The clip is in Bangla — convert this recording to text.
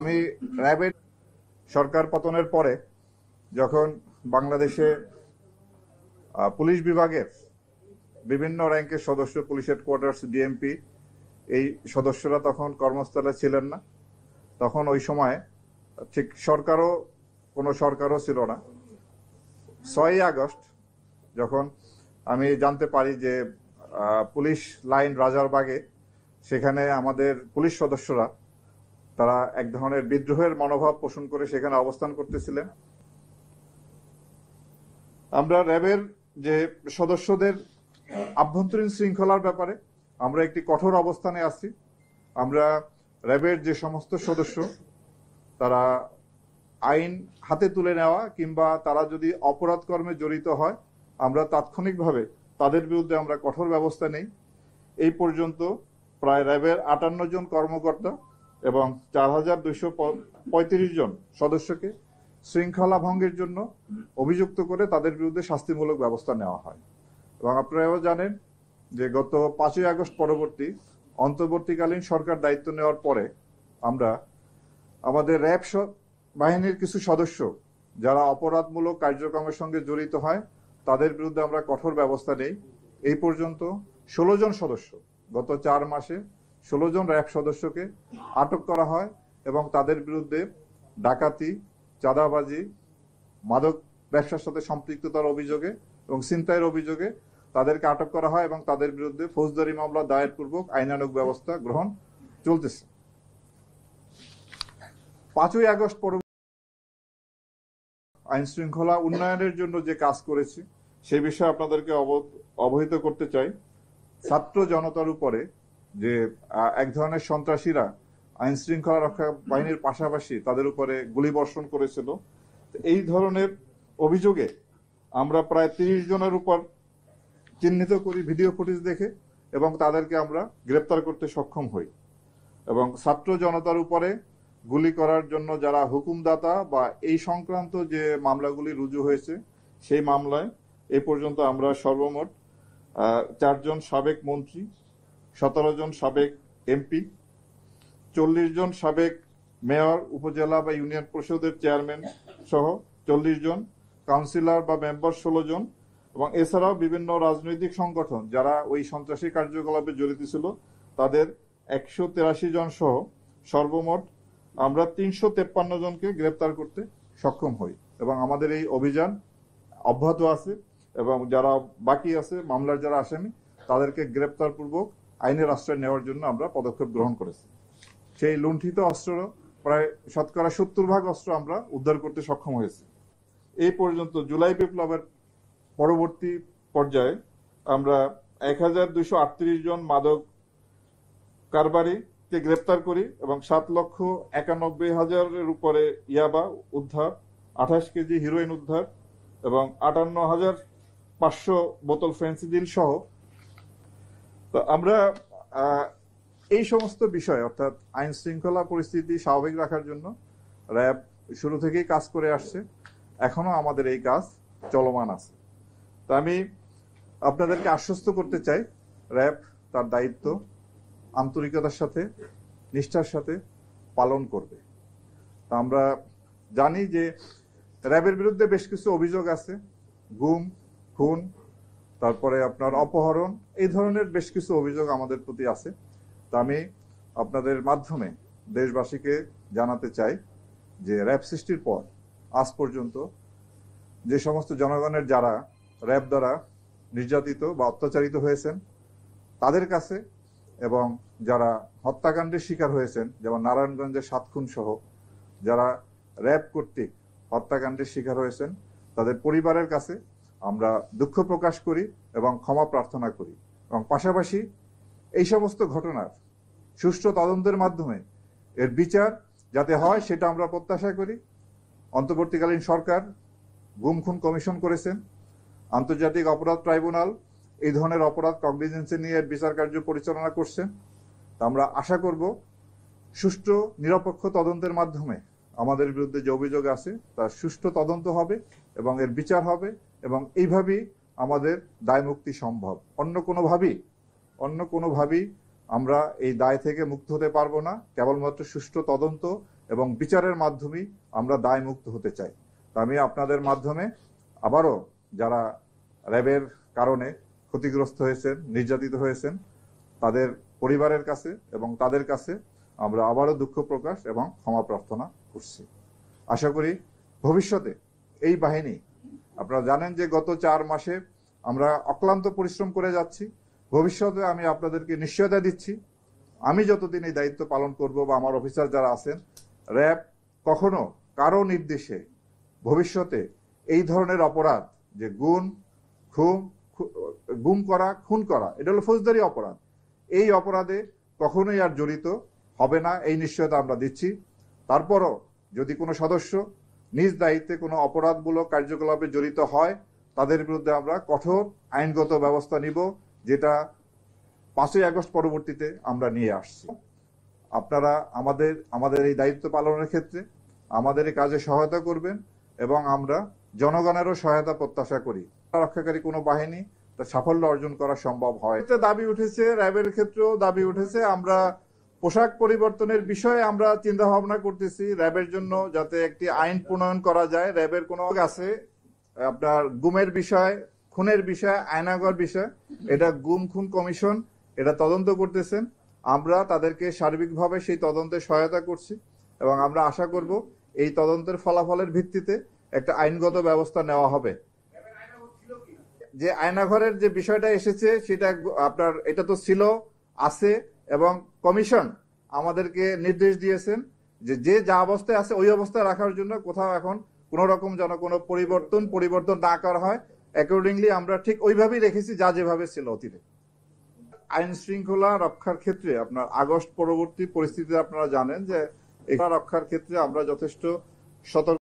আমি র্যাবের সরকার পতনের পরে যখন বাংলাদেশে পুলিশ বিভাগের বিভিন্ন র্যাঙ্কের সদস্য, পুলিশ হেডকোয়ার্টার্স, ডিএমপি, এই সদস্যরা তখন কর্মস্থলে ছিলেন না। তখন ওই সময় ঠিক কোনো সরকারও ছিল না। 6ই আগস্ট যখন আমি জানতে পারি যে পুলিশ লাইন রাজারবাগে, সেখানে আমাদের পুলিশ সদস্যরা তারা এক ধরনের বিদ্রোহের মনোভাব পোষণ করে সেখানে অবস্থান করতেছিলেন। আমরা র্যাবের যে সদস্যদের আভ্যন্তরীণ শৃঙ্খলার ব্যাপারে আমরা একটি কঠোর অবস্থানে আছি। আমরা র্যাবের যে সমস্ত সদস্য তারা আইন হাতে তুলে নেওয়া কিংবা তারা যদি অপরাধ কর্মে জড়িত হয়, আমরা তাৎক্ষণিকভাবে তাদের বিরুদ্ধে আমরা কঠোর ব্যবস্থা নেই। এই পর্যন্ত প্রায় র্যাবের 58 জন কর্মকর্তা এবং 4235 জন সদস্যকে শৃঙ্খলা ভঙ্গের জন্য অভিযুক্ত করে তাদের বিরুদ্ধে শাস্তিমূলক ব্যবস্থা নেওয়া হয়। এবং আপনারাও জানেন যে গত 5ই আগস্ট পরবর্তী অন্তর্বর্তীকালীন সরকার দায়িত্ব নেওয়ার পরে আমরা আমাদের র্যাব বাহিনীর কিছু সদস্য যারা অপরাধমূলক কার্যক্রমের সঙ্গে জড়িত হয় তাদের বিরুদ্ধে আমরা কঠোর ব্যবস্থা নেই। এই পর্যন্ত 16 জন সদস্য, গত 4 মাসে 16 জন র্যাব সদস্যকে আটক করা হয় এবং তাদের বিরুদ্ধে ডাকাতি, চাঁদাবাজি, মাদক ব্যবসার সাথে সম্পৃক্ততার অভিযোগে এবং ছিনতাইয়ের অভিযোগে তাদেরকে আটক করা হয় এবং তাদের বিরুদ্ধে ফৌজদারি মামলা দায়ের পূর্বক আইনানুগ ব্যবস্থা গ্রহণ চলতেছে। 5ই আগস্ট আইন শৃঙ্খলা উন্নয়নের জন্য যে কাজ করেছি সে বিষয়ে আপনাদেরকে অবহিত করতে চাই। ছাত্র জনতার উপরে যে এক ধরনের সন্ত্রাসীরা আইন শৃঙ্খলা রক্ষা বাহিনীর পাশাপাশি তাদের উপরে গুলিবর্ষণ করেছিল, এই ধরনের অভিযোগে আমরা প্রায় 30 জনের উপর চিহ্নিত করি ভিডিও ফুটেজ দেখে এবং তাদেরকে আমরা গ্রেপ্তার করতে সক্ষম হই। এবং ছাত্র জনতার উপরে গুলি করার জন্য যারা হুকুমদাতা বা এই সংক্রান্ত যে মামলাগুলি রুজু হয়েছে সেই মামলায় এ পর্যন্ত আমরা সর্বমোট 4 জন সাবেক মন্ত্রী, 17 জন সাবেক এমপি, 40 জন সাবেক মেয়র, উপজেলা বা ইউনিয়ন পরিষদের চেয়ারম্যান সহ 40 জন কাউন্সিলর বা মেম্বার 16 জন এবং এছাড়াও বিভিন্ন রাজনৈতিক সংগঠন যারা ওই সন্ত্রাসী কার্যকলাপে জড়িত ছিল তাদের 183 জন সহ সর্বমোট আমরা 353 জনকে গ্রেপ্তার করতে সক্ষম হই। এবং আমাদের এই অভিযান অব্যাহত আছে এবং যারা বাকি আছে মামলার যারা আসামি তাদেরকে গ্রেপ্তার পূর্বক আইনের আশ্রয় নেওয়ার জন্য আমরা পদক্ষেপ গ্রহণ করেছি। সেই লুণ্ঠিত অস্ত্র প্রায় 70% অস্ত্র আমরা উদ্ধার করতে সক্ষম হয়েছি। এই পর্যন্ত জুলাই বিপ্লবের পরবর্তী পর্যায়ে আমরা 1238 জন মাদক কারবারিকে গ্রেপ্তার করি এবং 7,91,000-এর উপরে ইয়াবা উদ্ধার, 28 কেজি হিরোইন উদ্ধার এবং 58,500 বোতল ফেন্সিডিল সহ। তো আমরা এই সমস্ত বিষয় অর্থাৎ আইন শৃঙ্খলা পরিস্থিতি স্বাভাবিক রাখার জন্য র্যাব শুরু থেকেই কাজ করে আসছে, এখনো আমাদের এই কাজ চলমান আছে। তা আমি আপনাদেরকে আশ্বস্ত করতে চাই র্যাব তার দায়িত্ব আন্তরিকতার সাথে, নিষ্ঠার সাথে পালন করবে। তা আমরা জানি যে র্যাবের বিরুদ্ধে বেশ কিছু অভিযোগ আছে, গুম, খুন, তারপরে আপনার অপহরণ, এই ধরনের বেশ কিছু অভিযোগ আমাদের প্রতি আছে। তা আমি আপনাদের মাধ্যমে দেশবাসীকে জানাতে চাই যে র্যাব সৃষ্টির পর আজ পর্যন্ত যে সমস্ত জনগণের যারা র্যাব দ্বারা নির্যাতিত বা অত্যাচারিত হয়েছেন তাদের কাছে এবং যারা হত্যাকাণ্ডের শিকার হয়েছেন, যেমন নারায়ণগঞ্জের 7 খুন সহ যারা র্যাব কর্তৃক হত্যাকাণ্ডের শিকার হয়েছেন তাদের পরিবারের কাছে আমরা দুঃখ প্রকাশ করি এবং ক্ষমা প্রার্থনা করি। এবং পাশাপাশি এই সমস্ত ঘটনার সুষ্ঠু তদন্তের মাধ্যমে এর বিচার যাতে হয় সেটা আমরা প্রত্যাশা করি। অন্তর্বর্তীকালীন সরকার গুম খুন কমিশন করেছেন, আন্তর্জাতিক অপরাধ ট্রাইব্যুনাল এই ধরনের অপরাধ কগনিজেন্সে নিয়ে বিচার কার্য পরিচালনা করছেন। আমরা আশা করব সুষ্ঠু নিরপেক্ষ তদন্তের মাধ্যমে আমাদের বিরুদ্ধে যে অভিযোগ আছে তার সুষ্ঠু তদন্ত হবে এবং এর বিচার হবে এবং এইভাবেই আমাদের দায় মুক্তি সম্ভব। অন্য কোনোভাবেই আমরা এই দায় থেকে মুক্ত হতে পারবো না। কেবলমাত্র সুষ্ঠু তদন্ত এবং বিচারের মাধ্যমেই আমরা দায়মুক্ত হতে চাই। তা আমি আপনাদের মাধ্যমে আবারও যারা র্যাবের কারণে ক্ষতিগ্রস্ত হয়েছেন, নির্যাতিত হয়েছেন, তাদের পরিবারের কাছে এবং তাদের কাছে আমরা আবারও দুঃখ প্রকাশ এবং ক্ষমা প্রার্থনা করছি। আশা করি ভবিষ্যতে এই বাহিনী, আপনারা জানেন যে গত 4 মাসে আমরা অক্লান্ত পরিশ্রম করে যাচ্ছি। ভবিষ্যতে আমি আপনাদেরকে নিশ্চয়তা দিচ্ছি, আমি যতদিন এই দায়িত্ব পালন করব বা আমার অফিসার যারা আছেন, র্যাব কখনো কারো নির্দেশে ভবিষ্যতে এই ধরনের অপরাধ, যে গুম করা, খুন করা, এটা হলো ফৌজদারি অপরাধ, এই অপরাধে কখনোই আর জড়িত হবে না, এই নিশ্চয়তা আমরা দিচ্ছি। তারপরও যদি কোনো সদস্য নিজ দায়িত্বে কোনো অপরাধমূলক কার্যকলাপে জড়িত হয়, তাদের বিরুদ্ধে আমরা কঠোর আইনগত ব্যবস্থা নিব, যেটা 5ই আগস্ট পরবর্তীতে আমরা নিয়ে আসছি। আপনারা আমাদের এই দায়িত্ব পালনের ক্ষেত্রে আমাদের এই কাজে সহায়তা করবেন এবং আমরা জনগণেরও সহায়তা প্রত্যাশা করি। রক্ষাকারী কোনো বাহিনী তার সাফল্য অর্জন করা সম্ভব হয়। এটা দাবি উঠেছে, র্যাবের ক্ষেত্রেও দাবি উঠেছে। আমরা পোশাক পরিবর্তনের বিষয়ে আমরা চিন্তা ভাবনা করতেছি, র্যাবের জন্য যাতে একটি আইন প্রণয়ন করা যায়। র্যাবের কোনো আছে আপনার গুমের বিষয়, খুনের বিষয়, আয়নাঘর বিষয়, এটা গুম খুন কমিশন এটা তদন্ত করতেছেন। আমরা তাদেরকে সার্বিকভাবে সেই তদন্তে সহায়তা করছি এবং আমরা আশা করব এই তদন্তের ফলাফলের ভিত্তিতে একটা আইনগত ব্যবস্থা নেওয়া হবে। যে আয়নাঘরের যে বিষয়টা এসেছে সেটা আপনার এটা তো ছিল, আছে, এবং কমিশন আমাদেরকে নির্দেশ দিয়েছেন যে যা অবস্থায় আছে ওই অবস্থায় রাখার জন্য, কোথাও এখন কোন রকম যেন কোনো পরিবর্তন না করা হয়। অ্যাকর্ডিংলি আমরা ঠিক ওইভাবেই রেখেছি যা যেভাবে ছিল অতীতে। আইন শৃঙ্খলা রক্ষার ক্ষেত্রে আপনার আগস্ট পরবর্তী পরিস্থিতিতে আপনারা জানেন যে এটা রক্ষার ক্ষেত্রে আমরা যথেষ্ট সতর্ক